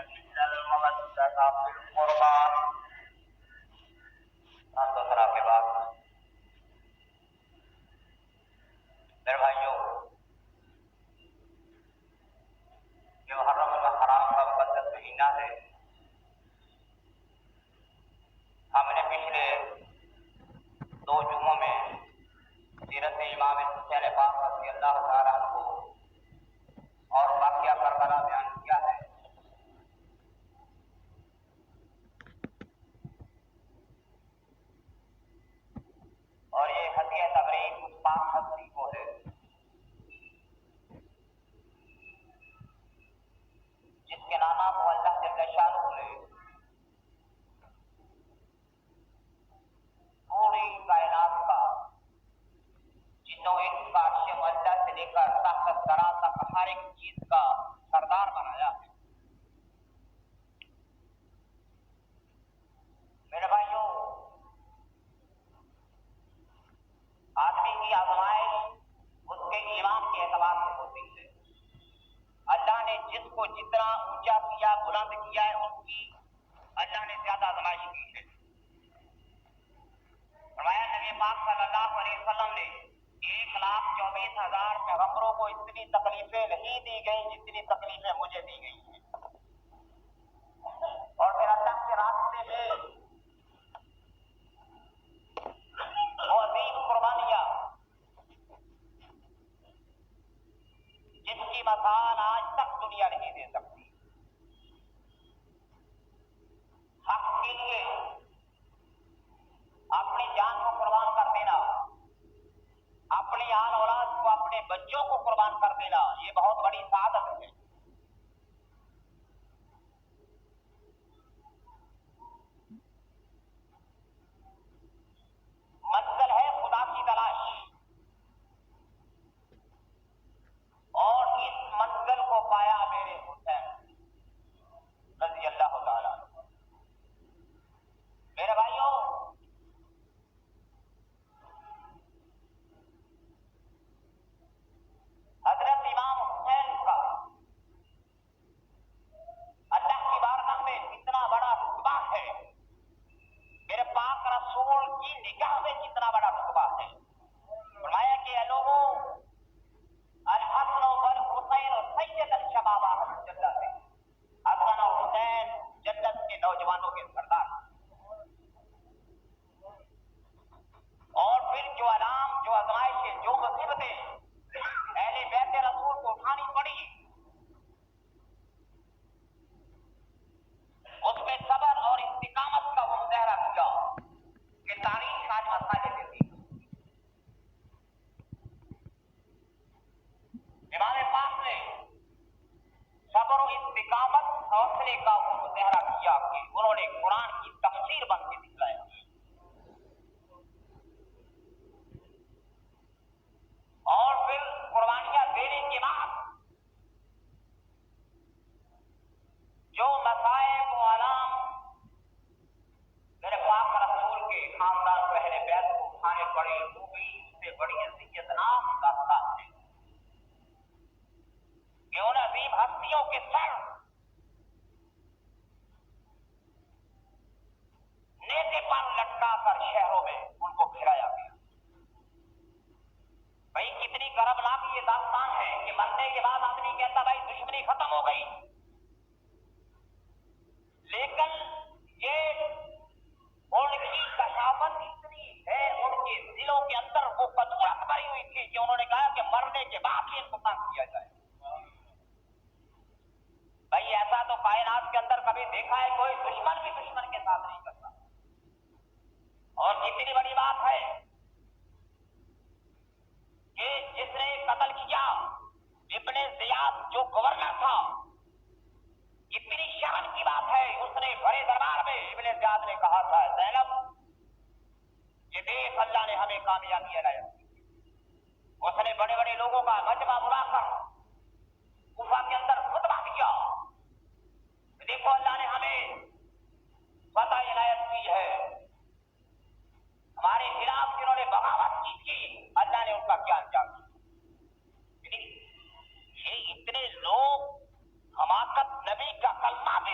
إلا المودة في القربى. دوسرا کے بعد میرے بھائیوں، یہ محرم الحرام کا مقدس مہینہ ہے. ہم نے پچھلے 2 جمعوں میں سیرت امام حسین پاک رضی اللہ تعالیٰ عنہ اور واقعہ کربلا بیان کیا ہے. اور یہ ہدیہ تبریک اس پاک ہستی کو ہے جس کے نامہ کو اللہ جل شانہ نے پوری کائنات کا جنوں انس کا عرش معلّہ سے لے کر تحت ثری تک ہر ایک چیز کا سردار بنایا ہے. میرے بھائیوں، آدمی کی آزمائش اس کے ایمان کے اعتبار سے ہوتی ہے. اللہ نے جس کو جتنا اونچا کیا، بلند کیا ہے، ان کی اللہ نے زیادہ آزمائش کی ہے. فرمایا نبی پاک صلی اللہ علیہ وسلم نے 1,24,000 پیغمبروں کو اتنی تکلیفیں نہیں دی گئیں جتنی تکلیفیں مجھے دی گئی ہیں. اور پھر اللہ کے راستے میں وہ عظیم قربانیاں جن کی مثال آج تک دنیا نہیں دے سکتی. حق کے لیے اپنی جان کو قربان کر دینا، اپنی آل اولاد کو، اپنے بچوں کو قربان کر دینا، یہ بہت بڑی سعادت ہے. منزل ہے خدا کی تلاش، اور اس منزل کو پایا میرے حسین رضی اللہ تعالیٰ. میرے بھائیوں، حضرت امام حسین کا اللہ کی بارگاہ میں کتنا بڑا رتبہ ہے، میرے پاک رسول کی نگاہ میں کتنا بڑا رتبہ ہے. فرمایا کہ اے لوگوں، الحسن والحسین سید الشباب اہل الجنہ سے، حسن اور حسین جنت کے نوجوانوں کے سردار. اور پھر جو علام، جو آزمائشیں، جو مصیبتیں اہل بیت رسول کو اٹھانی پڑی، اس میں صبر اور استقامت کا وہ مظاہرہ کیا کہ تاریخ آج مسائل دیتی. امام پاک نے صبر و استقامت، حوصلے کا وہ مظاہرہ کیا کہ انہوں نے قرآن کی تفسیر بن کے دکھلایا. اور پھر قربانیاں دینے کے بعد جو مصائب و آلام میرے پاک رسول کے خاندان کو، اہل بیت کو اٹھانے پڑے، وہ بھی اس سے بڑی اذیتناک داستان ہے کہ ان عظیم ہستیوں کے سر نیزے پر لٹکا کر شہروں میں ان کو پھرایا گیا. بھائی کتنی کربناک یہ داستان ہے کہ مرنے کے بعد آدمی کہتا بھائی دشمنی ختم ہو گئی، لیکن یہ ان کی کشافت اتنی ہے، ان کے دلوں کے اندر وہ قدورت بھری ہوئی تھی کہ انہوں نے کہا کہ مرنے کے بعد بھی ان کو تنگ کیا جائے. بھائی ایسا تو کائنات کے اندر کبھی دیکھا ہے کوئی دشمن بھی دشمن کے ساتھ نہیں کرتا. اور کتنی بڑی بات ہے کہ جس نے قتل کیا ابن زیاد جو گورنر تھا، اتنی شرم کی بات ہے، اس نے بڑے دربار میں ابن زیاد نے کہا تھا زینب یہ دیکھ اللہ نے ہمیں کامیابی عنایت کی. اس نے بڑے بڑے لوگوں کا مجمع بلا کر کوفہ کے اندر خطبہ دیا، دیکھو اللہ نے ہمیں فتح عنایت کی ہے، ہمارے خلاف جنہوں نے بغاوت کی تھی اللہ نے ان کا کیا انجام دیا. یہ اتنے لوگ حماقت نبی کا کلمہ بھی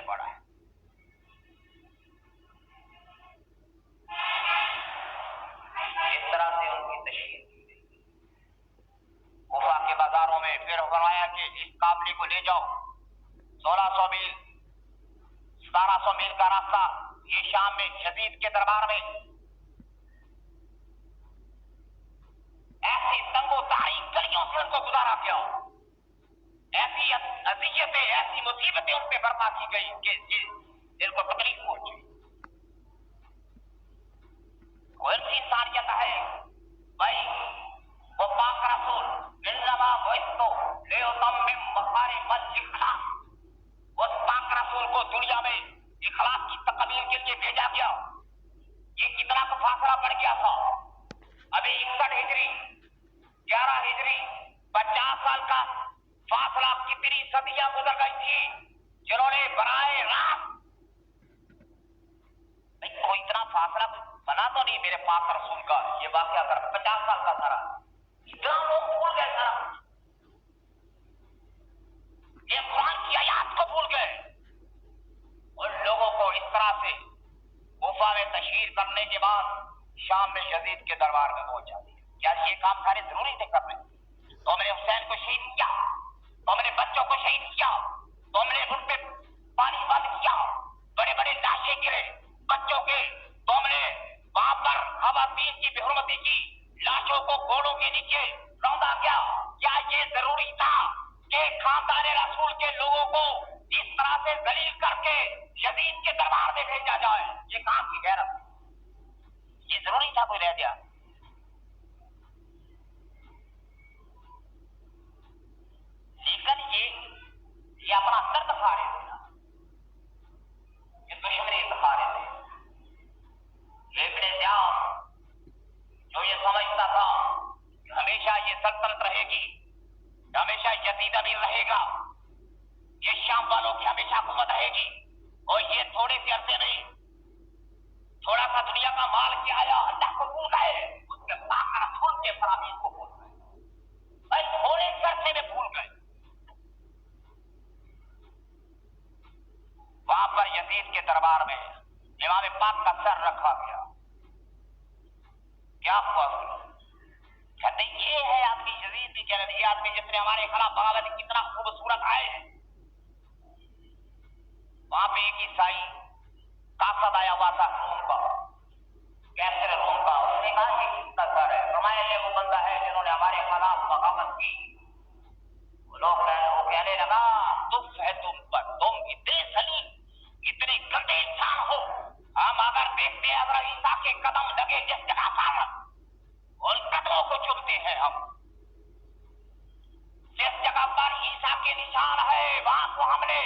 جھیلنے پڑا ہے. اس طرح سے ان کی تشہیر کی گئی. کوفہ کے بازاروں میں پھر فرمایا کہ اس قافلے کو لے جاؤ. 1600 میل 1700 میل کا راستہ یہ شام میں یزید کے دربار میں ایسی تنگ و تاریک گلیوں سے ان کو گزارا گیا. ایسی اذیتیں ایسی مصیبتیں ان پہ برپا کی گئی کہ ان کو تکلیف پہنچی. کون سی انسانیت ہے بھائی؟ وہ پاک رسول انما بعثت لیتمم مکارم الاخلاق، اس پاک رسول کو دنیا میں اخلاق کی تکمیل کے لیے بھیجا گیا. یہ کتنا تو فاصلہ پڑ گیا تھا. ابھی 61 ہجری 11 ہجری 50 سال کا فاصلہ کتنی صدیاں گزر گئی تھی جنہوں نے برائے راست کوئی اتنا فاصلہ بنا تو نہیں میرے پاک رسول کا. یہ واقعہ کر 50 سال کا سارا اتنا لوگ بھول گئے. سارا یہ قرآن کی آیات کو بھول گئے. ان لوگوں کو اس طرح سے کوفہ میں تشہیر کرنے کے بعد شام میں یزید کے دربار میں پہنچا دیا. کیا یہ کام سارے ضروری تھے کرنے؟ تو میں نے حسین کو شہید کیا، تو میں نے بچوں کو شہید کیا، تو میں نے ان پہ پانی بند کیا، بڑے بڑے لاشیں گرے بچوں کے، تو میں نے وہاں پر خواتین کی بے حرمتی کی، لاشوں کو گھوڑوں کے نیچے روندا گیا. کیا یہ ضروری تھا کہ خاندان رسول کے لوگوں کو اس طرح سے ذلیل کر کے یزید کے دربار میں بھیجا جائے؟ یہ کام کی غیرت، یہ ضروری تھا؟ کوئی رہ گیا؟ لیکن یہ اپنا سر دکھا رہے تھے نا، یہ دشمنی دکھا رہے تھے. ابن زیاد جو یہ سمجھتا تھا کہ ہمیشہ یہ سلطنت رہے گی، ہمیشہ یزید امیر رہے گا، یہ شام والوں کی ہمیشہ حکومت رہے گی، اور یہ تھوڑے سے عرصے میں تھوڑا سا دنیا کا مال کیا آیا اللہ کو بھول گئے، اس کے پاک رسول کے فرامین کو بھول گئے، تھوڑے سے عرصے میں بھول گئے. وہاں پر یزید کے دربار میں امام پاک کا سر رکھا گیا. کیا ہوا؟ کہتے یہ ہے آدمی، یزید بھی کہہ رہے یہ آدمی جس نے ہمارے خلاف بغاوت کتنا خوبصورت ہے. وہاں پہ ایک عیسائی قاصد آیا ہوا تھا روم کا، کیسر روم کا. اس نے کہا کہ کس کا سر ہے؟ فرمایا یہ وہ بندہ ہے جنہوں نے ہمارے خلاف بغاوت کی. وہ کہنے لگا تف ہے تم پر، تم اتنے ذلیل اتنے گندے انسان ہو. ہم اگر دیکھتے ہیں اگر عیسیٰ کے قدم لگے جس جگہ پر ان قدموں کو چومتے ہیں ہم. جس جگہ پر عیسیٰ کے نشان ہے وہاں کو ہم نے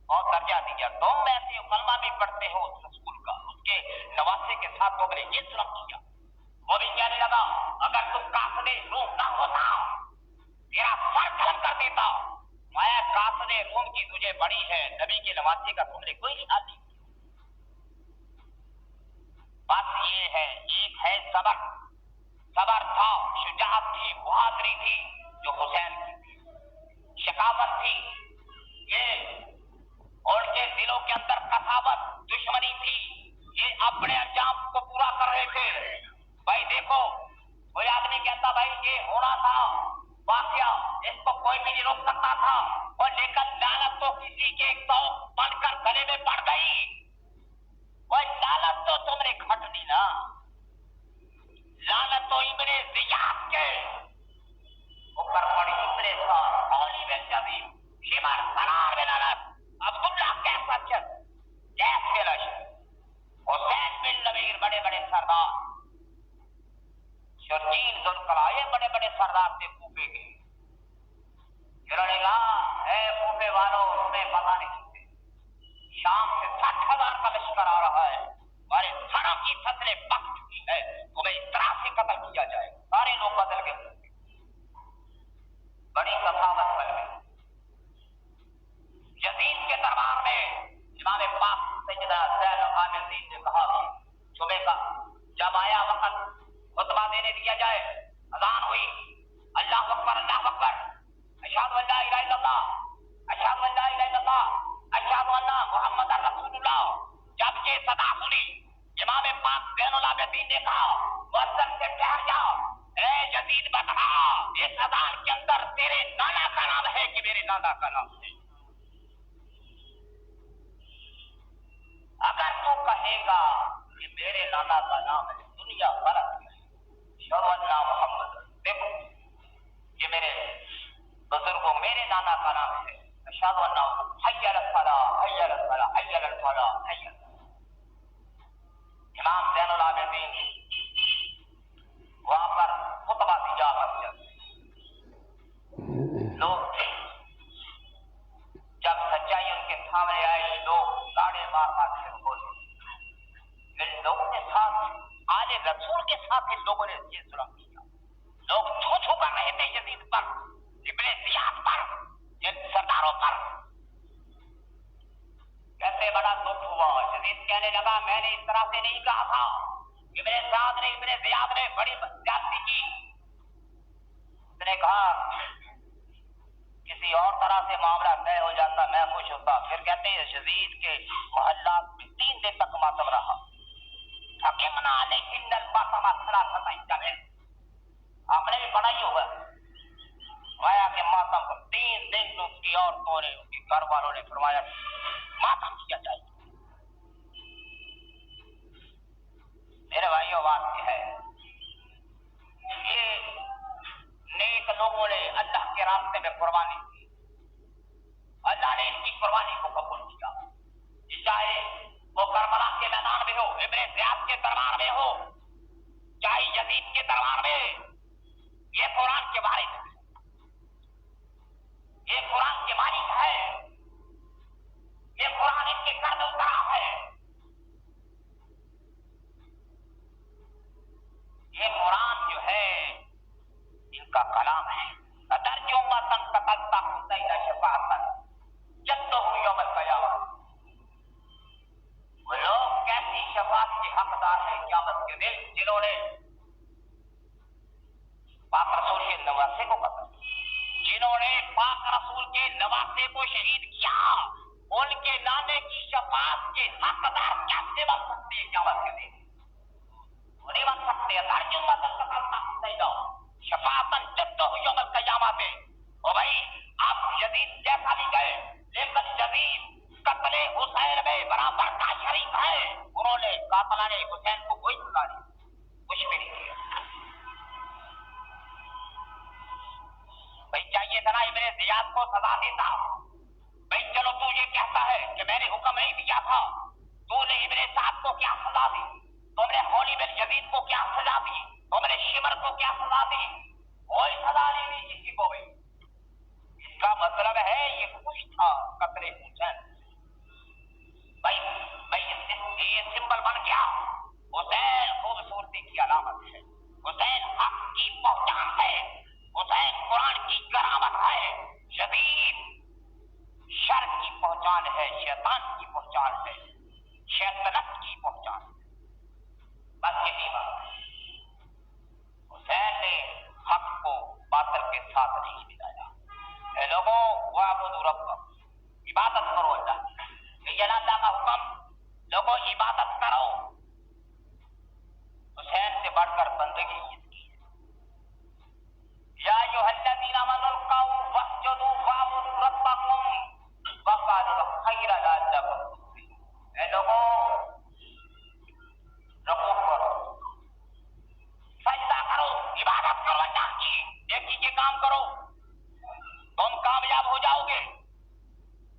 اور درجہ دیا. تم ایسے کلمہ بھی پڑھتے ہو اس رسول کا، اس کے نواسے کے ساتھ تم نے یہ ظلم کیا. وہ بھی کہنے لگا اگر تم قاصد روم نہ ہوتا تیرا سر قلم کر دیتا. میں قاصد روم کی تجھے بڑی ہے، نبی کے نواسے کا تم نے کوئی خیال نہیں. بات یہ ہے، ایک ہے صبر، صبر تھا، شجاعت تھی، بہادری تھی جو حسین کی تھی، شقاوت تھی، یہ اور کے دلوں کے اندر قساوت دشمنی تھی. یہ اپنے انجام کو پورا کر رہے تھے. بھائی دیکھو کوئی آدمی کہتا بھائی یہ ہونا تھا واقعہ، اس کو کوئی بھی نہیں روک سکتا تھا، اور لیکن لعنت تو کسی کے ایک سو بن کر گلے میں پڑ گئی. وہ لعنت تو تم نے کھٹ دی نا، لعنت تو ابن زیاد کے اوپر پڑی. ابن سعد قولی بن جبین شمر سرار بن انس عبداللہ کیسا چل کیس کے رشد حسین بن نبیر بڑے بڑے سردار، شرجیل ذوالقرائے بڑے بڑے سردار تھے کوفے کے. انہوں نے کہا اے کوفے والوں تمہیں پتا نہیں، شام سے 60,000 کا لشکر آ رہا ہے، ہمارے سروں کی فصلیں پک چکی ہے، تمہیں اس طرح سے قتل کیا جائے. سارے لوگ بدل گئے، بڑی سخاوت بن گئی. یزید کے دربار میں امام پاک سیدنا زین العابدین نے کہا صبح کا جب آیا وقت خطبہ دینے دیا جائے، اذان ہوئی، اللہ اکبر اللہ اکبر، اشہد ان لا الہ الا اللہ، اشہد ان لا الہ الا اللہ، اشہد قرآن کے اندر تیرے نانا کا نام ہے کہ میرے نانا کا نام ہے. اگر تو کہے گا کہ میرے نانا کا نام ہے, دنیا غلط ہے. شرعنا محمد, دیکھو یہ میرے بزرگوں میرے نانا کا نام ہے. شرعنا حی علی الصلاۃ حی علی الصلاۃ حی علی الفلاح حی علی. امام زین العابدین وہاں پر خطبہ دیا مسجد. لوگ تھے, جب سچائی ان کے سامنے آئے لوگ گاڑے مار مار کے بولے. ان لوگوں کے ساتھ آل رسول کے ساتھ ان لوگوں نے یہ ظلم کیا. لوگ چھو چھو کر رہے تھے یزید پر, ابن زیاد پر, ان سرداروں پر. کیسے بڑا دکھ ہوا. یزید کہنے لگا میں نے اس طرح سے نہیں کہا تھا. ابن سعد نے ابن زیاد نے بڑی زیادتی کی. اس نے کہا کسی اور طرح سے معاملہ طے ہو جاتا میں خوش ہوتا. پھر کہتے ہیں یزید کے محلات میں 3 دن تک ماتم رہا. حکمنا علیہن الماتم ثلاثۃ ایام. آپ نے بھی پڑھا ہی ہوگا فرمایا کہ ماتم کو 3 دن اس کی عورتوں نے اس کے گھر والوں نے فرمایا ماتم کیا جائے. میرے بھائیوں بات یہ ہے, یہ نیک لوگوں نے اللہ کے راستے میں قربانی کی. اللہ نے ان کی قربانی کو قبول کیا. چاہے وہ کربلا کے میدان میں ہو, ابن زیاد کے دربار میں ہو, چاہے یزید کے دربار میں, یہ قرآن کے وارث ہے, یہ قرآن کے مالک ہے, یہ قرآن ان کے گھر میں اترا ہے. یہ قرآن جو ہے ان کا کلام ہے. ادرج امتن تقلتا حسین شفاعتا جدہ یوم القیامہ. وہ لوگ کیسی شفاعت کے حقدار ہیں قیامت کے دن جنہوں نے پاک رسول کے نواسے کو قتل کیا, جنہوں نے پاک رسول کے نواسے کو شہید کیا. ان کے نانے کی شفاعت کے حقدار کیسے بن سکتے ہیں قیامت کے دن؟ وہ نہیں بن سکتے. ادرج امتن تقلتا حسین شفاعتاً جدہ یوم القیامہ پہ. او بھائی آپ یزید جیسا بھی گئے, لیکن یزید قتل حسین میں برابر کا شریک ہے. انہوں نے قاتلہ نے حسین کو کوئی سزا نہیں, کچھ بھی نہیں کیا. بھائی چاہیے تھا نا ابن زیاد کو سزا دیتا. بھائی چلو تو یہ کہتا ہے کہ میں نے حکم نہیں دیا تھا, تو نے ابن سعد کو کیا سزا دی, تم نے خولی بن یزید کو کیا سزا دی, تم نے شمر کو کیا سزا دی؟ کوئی سزا نہیں دی کسی کو بھی. اس کا مطلب ہے یہ خوش تھا قتل حسین. یہ سمبل بن گیا. حسین خوبصورتی کی علامت ہے, حسین حق کی پہچان ہے, حسین قرآن کی کرامت ہے. یزید شر کی پہچان ہے, شیطان کی پہچان ہے, شیطنت کی پہچان ہے. بس یہی بات ہے. حسین نے حق کو باطل کے ساتھ نہیں ملایا. اے لوگوں واعبدوا ربکم, عبادت کرو اللہ کی. یہ اللہ کا حکم, لوگوں عبادت کرو. حسین سے بڑھ کر بندگی اس کی ہے. یا ایھا الذین آمنوا ارکعوا واسجدوا واعبدوا ربکم وافعلوا الخیر لعلکم تفلحون. اے لوگوں رکوع کرو, سجدہ کرو, عبادت کرو اللہ کی. ایک ہی یہ کام کرو, تم کامیاب ہو جاؤ گے.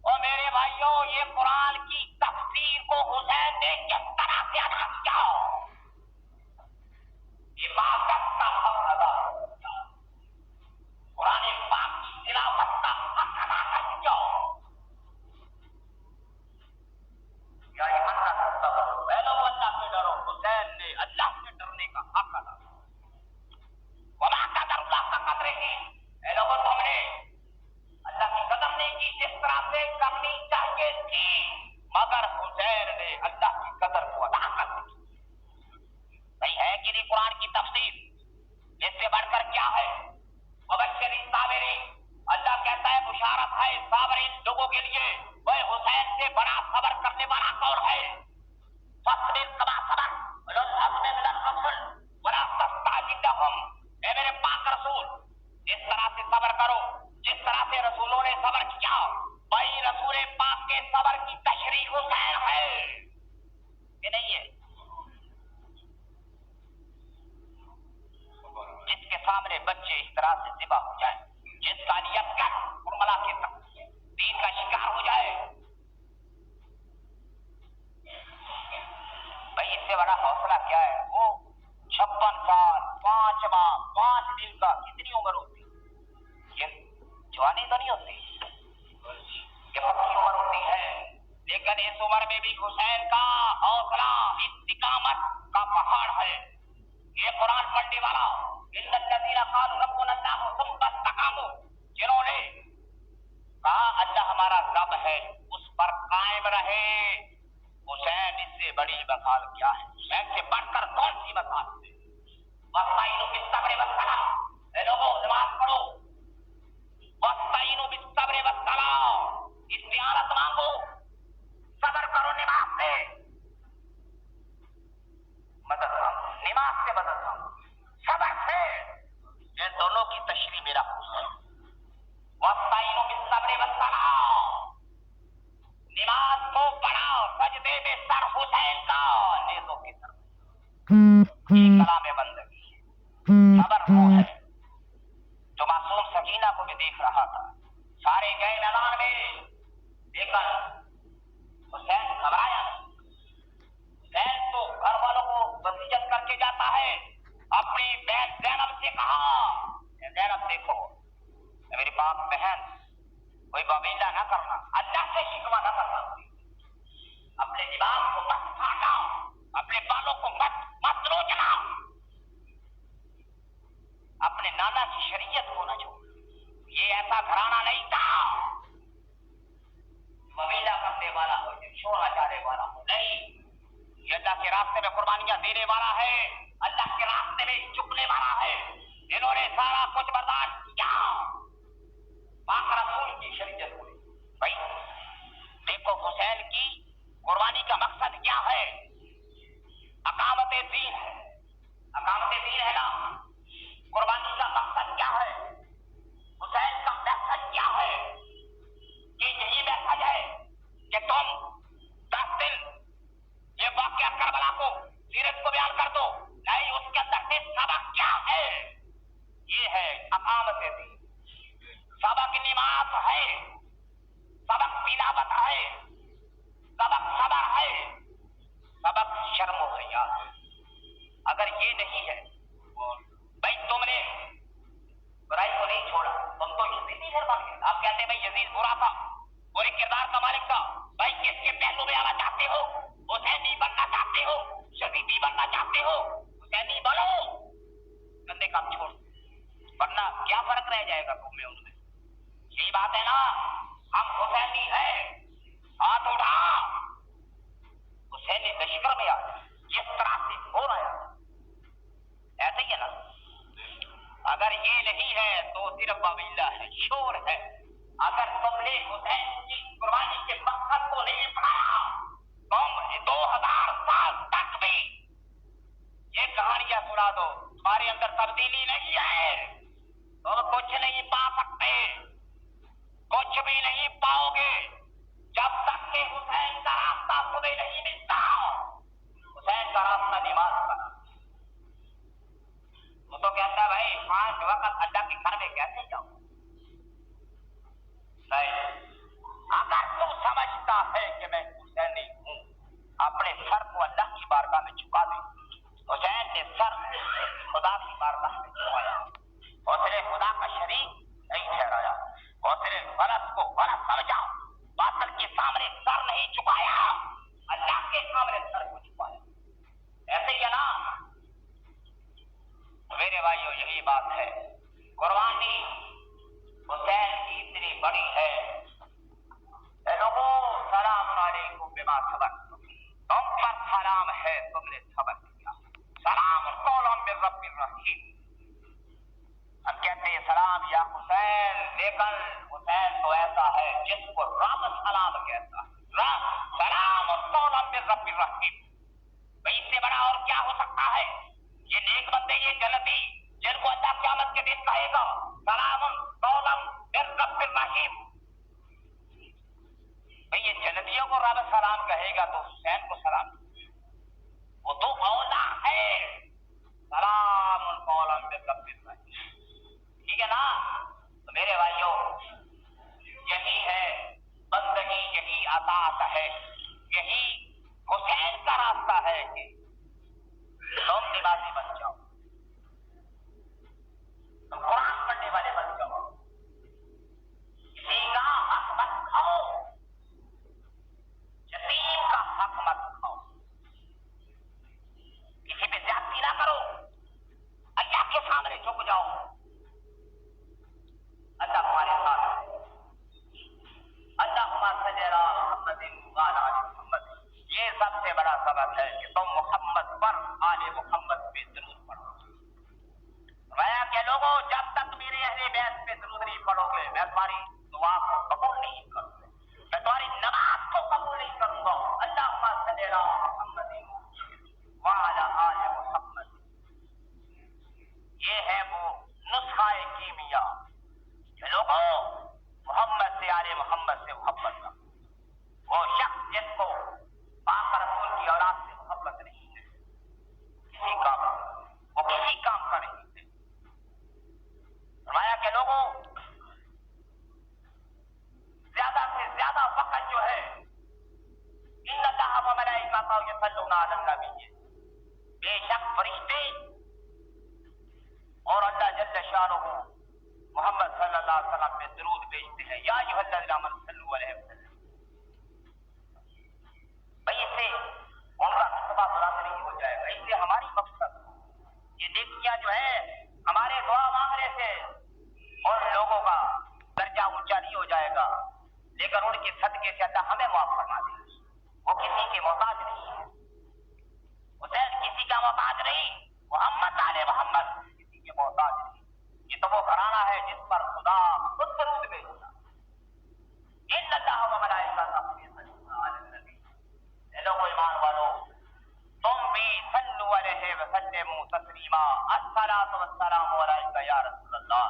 اور میرے بھائیوں یہ قرآن کی تفسیر کو حسین نے کس طرح سے ادا کیا, عبادت کا حق ادا کیا, قرآن پاک کی تلاوت کا حق ادا کر دیا. یا ایمان تتقوا, اے لوگوں اللہ سے ڈرو. حسین نے اللہ سے ڈرنے کا حق ادا کیا. وما قدر اللہ کا قدر ہی, اے لوگوں تم نے اللہ کی قدر نہیں کی جس طرح سے کرنی چاہیے تھی, مگر حسین نے اللہ کی قدر کو ادا کر دی. صحیح ہے کہ نہیں؟ قرآن کی تفسیر اس سے بڑھ کر کیا ہے؟ مبشر صابرین, اللہ کہتا ہے بشارت ہے صابرین لوگوں کے لیے. وہ حسین سے بڑا صبر کرنے والا کون ہے؟ فاصبر کما صبر اولو العزم من الرسل ولا تستعجل لهم. اے میرے پاک رسول اس طرح سے ہو جائے, جس کا نیت کر کرملا کے دین کا شکار ہو جائے. بھائی اس سے بڑا حوصلہ کیا ہے؟ وہ 56 سال 5 ماہ 5 دن کا کتنی عمر ہوتی؟ یہ جوانی تو نہیں ہوتی, یہ پکی عمر ہوتی ہے. لیکن اس عمر میں بھی حسین کا حوصلہ استقامت کا پہاڑ ہے. یہ قرآن پڑھنے والا ان الذین قالوا ربنا اللہ ثم استقاموا, جنہوں نے کہا اللہ ہمارا رب ہے, اس پر قائم رہے. حسین اس سے بڑی مثال کیا ہے؟ حسین سے بڑھ کر کون سی مثال ہے؟ وَاسْتَعِينُوا بِالصَّبْرِ وَالصَّلَاةِ, اے لوگوں نماز پڑھو. وَاسْتَعِينُوا بِالصَّبْرِ وَالصَّلَاةِ, استعانت مانگو, صبر کرو نماز سے, مدد مانگو نماز سے, مدد مانگو صبر سے. یہ دونوں کی تشریح میرا خوش ہے. وَاسْتَعِينُوا بِالصَّبْرِ وَالصَّلَاةِ, نماز کو پڑھا, سجدے میں سر حسین کا نیزوں کی طرف. یہ کلام بندگی ہے. صبر وہ ہے جو معصوم سکینہ کو بھی دیکھ رہا تھا. سارے گئے میدان میں, لیکن حسین گھبرایا نہیں. حسین تو گھر والوں کو وصیت کر کے جاتا ہے. اپنی بہن زینب سے کہا, زینب دیکھو میری باپ بہن, کوئی باویلا نہ کرنا, اللہ سے شکوہ نہ کرنا, اپنے لباس کو مت پھاٹا, اپنے بالوں کو مت نوچنا, اپنے نانا کی شریعت کو نہ چھوڑ. یہ ایسا گھرانہ نہیں تھا باویلا کرنے والا ہو, شور مچانے والا ہو, نہیں. یہ اللہ کے راستے میں قربانیاں دینے والا ہے, اللہ کے راستے میں جھکنے والا ہے. انہوں نے سارا کچھ برداشت کیا پاک رسول کی شریعت کو. بھائی دیکھو حسین کی قربانی کا مقصد کیا ہے؟ اقامت دین ہے. اقامت دین ہے نا. قربانی کا مقصد کیا ہے؟ حسین کا مقصد کیا ہے؟ کہ یہی مقصد ہے کہ تم 10 دن یہ واقعہ کربلا کو سیرت کو بیان کر دو. نہیں, اس کے اندر سے سبق کیا ہے؟ یہ ہے اقامت دین. سبق نماز ہے, سبق تلاوت ہے, سبق صبر ہے, سبق شرم و حیا ہے. اگر یہ نہیں ہے بھائی, تم نے برائی کو نہیں چھوڑا, تم تو یزید ہی بن گئے. آپ کہتے ہیں بھائی یزید برا تھا, برے کردار کا مالک تھا. بھائی کس کے پہلو میں آنا چاہتے ہو؟ حسینی بننا چاہتے ہو, یزیدی بننا چاہتے ہو, حسینی بنو, گندے کام چھوڑ, ورنہ کیا فرق رہ جائے گا تم میں ان میں. یہی بات ہے نا, ہم حسینی ہیں, ہاتھ اٹھا, حسینی لشکر میں آ, جس طرح سے ہو رہا ہے ایسے ہی ہے نا. اگر یہ نہیں ہے تو صرف باویلا ہے, شور ہے. اگر تم نے حسین کی قربانی کے مقصد کو نہیں پڑھایا, تم 2000 سال تک بھی یہ کہانیاں سنا دو, تمہارے اندر تبدیلی نہیں ہے, تم کچھ نہیں پا سکتے, کچھ بھی نہیں پاؤ گے جب تک کہ حسین کا راستہ تمہیں نہیں ملتا. حسین کا راستہ نماز بنا. وہ تو کہتا ہے بھائی 5 وقت اللہ کے گھر میں کیسے جاؤ. نہیں, اگر تو سمجھتا ہے کہ میں حسینی ہوں, اپنے سر کو اللہ کی بارگاہ میں جھکا دے. حسین نے سر خدا کی بارگاہ میں جھکایا, اور تیرے خدا کا شریک نہیں ٹھہرایا, اور تیرے غلط کو غلط سمجھا, باطل کے سامنے سر نہیں جھکایا, اللہ کے سامنے سر کو جھکایا. ایسے ہی ہے نا میرے بھائیو, یہی بات ہے. قربانی حسین کی اتنی بڑی ہے. اے لوگوں سلام علیکم بما صبرتم, تم پر سلام ہے, تم نے صبر کیا. سلام قولا من رب الرحیم. ہم کہتے ہیں سلام یا حسین, لیکن حسین تو ایسا ہے جس کو رب سلام کہتا ہے. رب سلام قولا من رب الرحیم. بھائی اس سے بڑا اور کیا ہو سکتا ہے؟ یہ نیک بندے, یہ جنتی جن کو اللہ قیامت کے دن کہے گا سلام قولا من رب الرحیم. بھائی یہ جنتیوں کو رب سلام کہے گا تو حسین کو سلام, وہ تو اولا ہے. سلام قولا من رب الرحیم, ٹھیک ہے نا. تمہاری دعا کو قبول نہیں کروں گا، میں تمہاری نماز کو قبول نہیں کروں گا۔ اللہم صلی علی محمد وعلی آل محمد، یہ ہے وہ نسخہ کیمیا کہ لوگوں محمد سے آل محمد سے محبت کا، وہ شخص جس کو پاک رسول کی اولاد سے محبت نہیں ہے کسی کام وہ کسی کام کا نہیں ہے۔ فرمایا کہ لوگوں زیادہ سے زیادہ وقت جو ہے ان اللہ و ملائکتہ یصلون علی النبی، بے شک فرشتے اور اللہ جل شانہ محمد صلی اللہ علیہ وسلم پہ درود بھیجتے ہیں، یا ایھا الذین آمنوا صلوا علیہ وسلم۔ بھائی اس سے ان کا مرتبہ بلند نہیں ہو جائے گا، اس سے ہماری مقصد یہ نیکیاں جو ہے ہمارے دعا مانگنے سے ان لوگوں کا درجہ اونچا نہیں ہو جائے گا، لیکن ان کے صدقے سے اللہ ہمیں معاف فرما دے گا۔ وہ کسی کے محتاج نہیں ہے، حسین کسی کا محتاج نہیں، محمد آل محمد کسی کے محتاج نہیں۔ یہ تو وہ گھرانہ ہے جس پر خدا خود درود بھیجتا، ان اللہ و ملائکتہ یصلون علی النبی۔ اے لوگو ایمان والو تم بھی صلو علیہ وسلموا تسلیما، الصلاۃ والسلام علیک یا رسول اللہ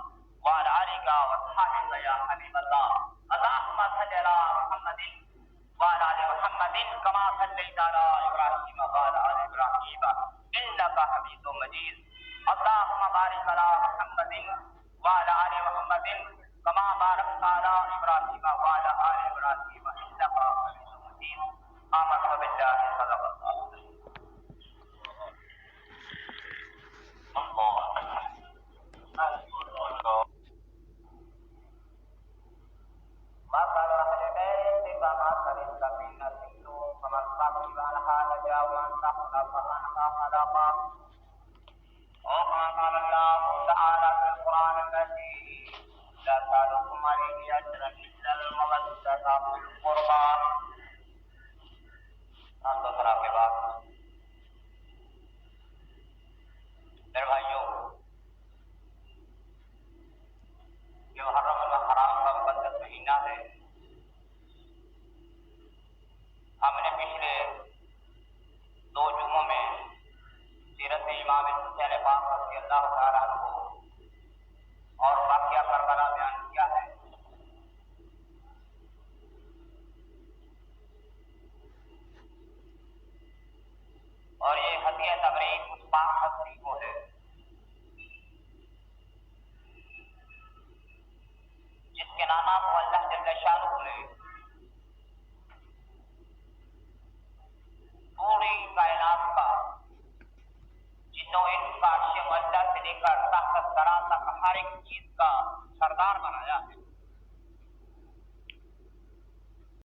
وعلی آلک واصحابک یا حبیب اللہ، اللہم صل علی محمد وعلی آل محمد کما صلیت علی ابراہیم وعلی آل ابراہیم انک حمید مجید، اللہم بارک علی محمد وعلی آل محمد کما بارکت علی ابراہیم وعلی آل ابراہیم انک حمید مجید۔ آمنت باللہ صدق اللہ۔ مثل أهل البيت كمثل السفينة فمن ركب عنها نجا ومن سخلف عنها خلقا، وكما قال الله تعالى في القرآن المجيد لا أسألكم عليه أجرا إلا المودة في القربى۔ دوسرا کے بعد میرے بھائیوں، یہ محرم الحرام کا مقدس مہینہ ہے۔ ہم نے پچھلے 2 جمعوں میں سیرت امام حسین پاک رضی اللہ تعالیٰ عنہ اور واقعہ کربلا بیان کیا ہے۔ اور یہ ہدیہ تبریک اس پاک ہستی کو ہے جس کے نانا کو اللہ جل شانہ نے پوری کائنات کا جنوں انس کا عرش معلّہ سے لے کر تحت ثری تک ہر ایک چیز کا